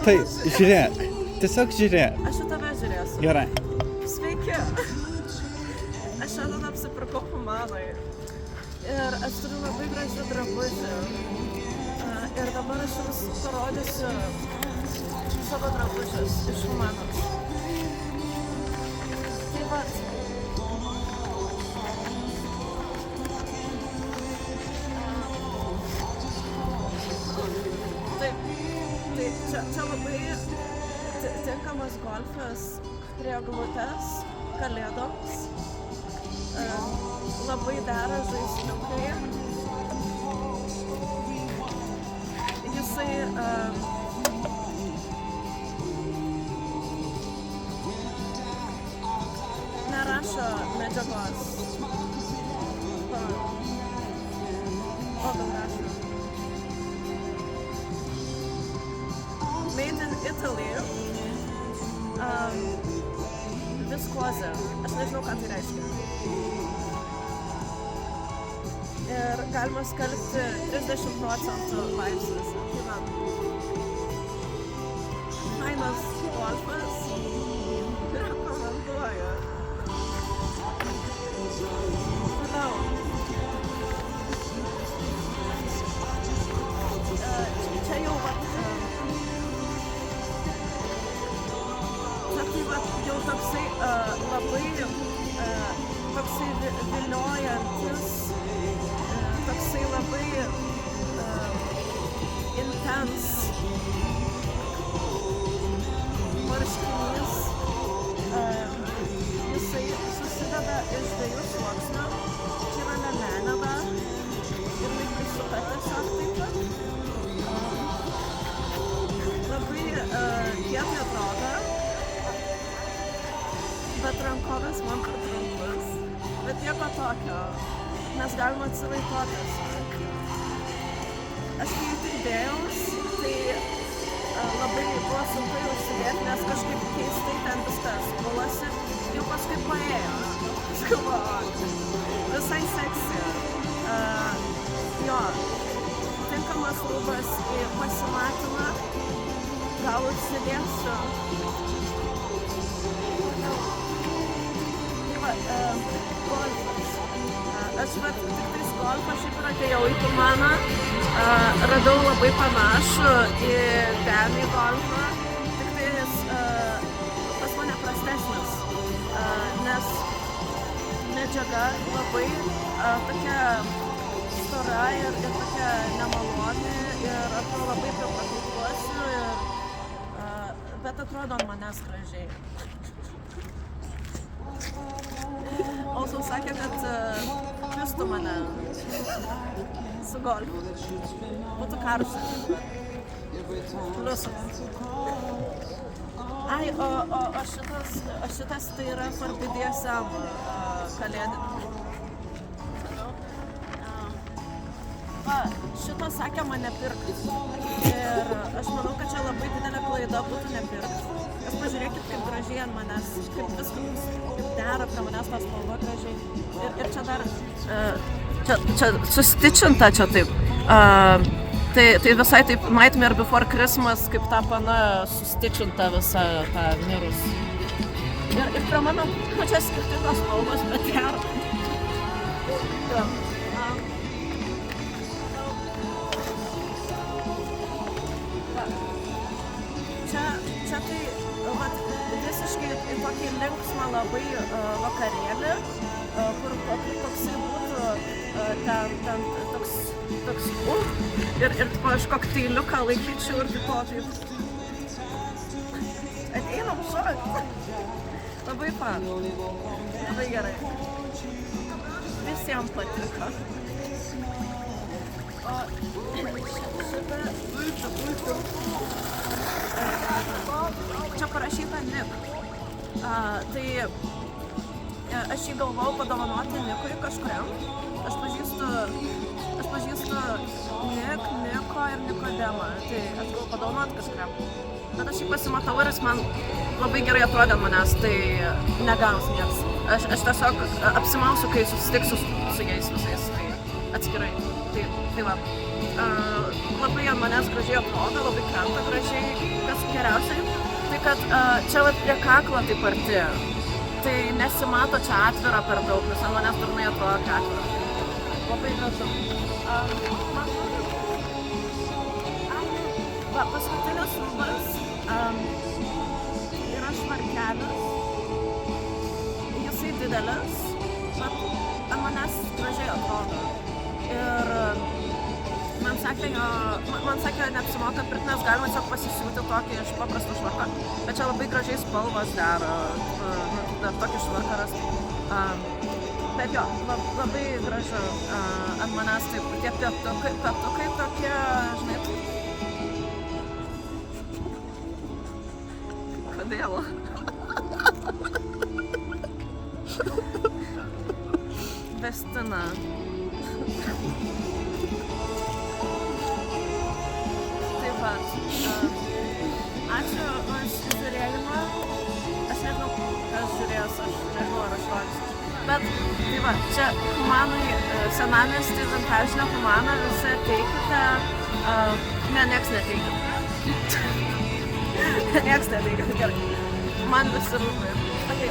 Tai, žiūrėk. Tiesiog žiūrėk. Aš į tave žiūrėsiu. Gerai. Sveiki. Aš šiandien apsipirkau Humanoj. Ir aš turiu labai gražių drabužių. Ir dabar aš jums parodysiu savo drabužius iš Humanos. Tai vat. Taip. Tai čia labai tinkamas golfas prie eglutės kalėdoms. Labai dera žaisliukai. Jisai nerašo medžiagos. O gal rašo. Made in Italy. Viskozė. Aš nežinau, ką tai reiškia. Ir galima skalbti 30% laipsniuose. Tai man. Fainas golfas. Rekomenduoju. Toliau. Čia jau jau toksai labai toksai viliojantis, toksai labai intens marškinys. Jisai susideda iš 2 sluoksnių. Čia yra liemenė dar ir laikai suka tiesiog taip pat. Labai kietai atrodo. Bet rankovės man per trumpas. Bet nieko tokio, nes galima atsilaituoti. Aš kai tik dėjaus, tai labai buvo sunku jau užsidėti, nes kažkaip keistai ten viskas gulasi. Jau paskui paėjo. Visai seksy. Jo, tinkamas rūbas į pasimatymą. Gal užsidėsiu. Golfas. Aš tik tais golfą šiaip ir atėjau į Humaną. Radau labai panašų į ten į golfą. Tik tais pas mane prastesnis. Nes medžiaga labai tokia stora ir tokia nemaloni. Ir atrodo labai priprakaituosiu. Bet atrodo ant manęs gražiai. Also sakė, kad pistų mane su golfu. Būtų karšta. Pliusas. Ai, o šitas tai yra for BDSM kalėdinį. Va, šito sakė man nepirkt. Ir aš manau, kad čia labai didelė klaida būtų nepirkt. Nes pažiūrėkit, kaip gražiai ant manęs, kaip viskas, kaip dera prie manęs tą spalvą gražiai. Ir čia dar, čia sustičinta čia taip. Tai visai taip Nightmare Before Christmas, kaip ta pana sustičinta visa ta mirus. Ir prie mano pačias skirtingos spalvos, bet gera. Čia tai visiškai tokį linksmą labai vakarėlį, kur toksai būtų ten toks ir aš kokteiliuką laikyčiau ir tipo taip. Ateinam šokt. Labai fan. Labai gerai. Visiems patiko. O šitą čia parašyta Nick. Tai aš jį galvojau padovanoti Nikui kažkuriam. Aš pažįstu Niko ir Nikodemą. Tai aš galvojau padovanoti kažkuriam. Bet aš jį pasimatau ir jis man labai gerai atrodė ant manęs, tai negaus nieks. Aš tiesiog apsimausiu, kai susitiksiu su jais visais, tai atskirai. Tai va, labai ant manęs gražiai atrodo, labai krenta gražiai, kas geriausiai. Tai kad čia vat prie kaklo taip arti, tai nesimato čia atvira per daug, nes ant manęs durnai atrodo kaip atvira. Labai gražu. Man atrodo, va, paskutinis rūbas yra švarkelis. Jisai didelis, bet ant manęs gražiai atrodo. Ir man sakė, neapsimoka pirkti, nes galima tiesiog pasisiūti tokį iš paprastų švarką. Bet čia labai gražiai spalvos dera, dar tokį švarką rasti. Bet jo, labai gražu ant manęs taip, tie petukai tokie, žinai, kodėl? Vestina. Taip pat. Ačiū už žiūrėjimą. Aš nežinau, kas žiūrės, aš nežinau, ar aš rodysiu. Bet, tai va, čia Humanui, senamiestį, vintažinę Humaną, visi ateikite. Ne, nieks neteikite. Nieks neteikite, gerai. Man visi rūpi. Okay.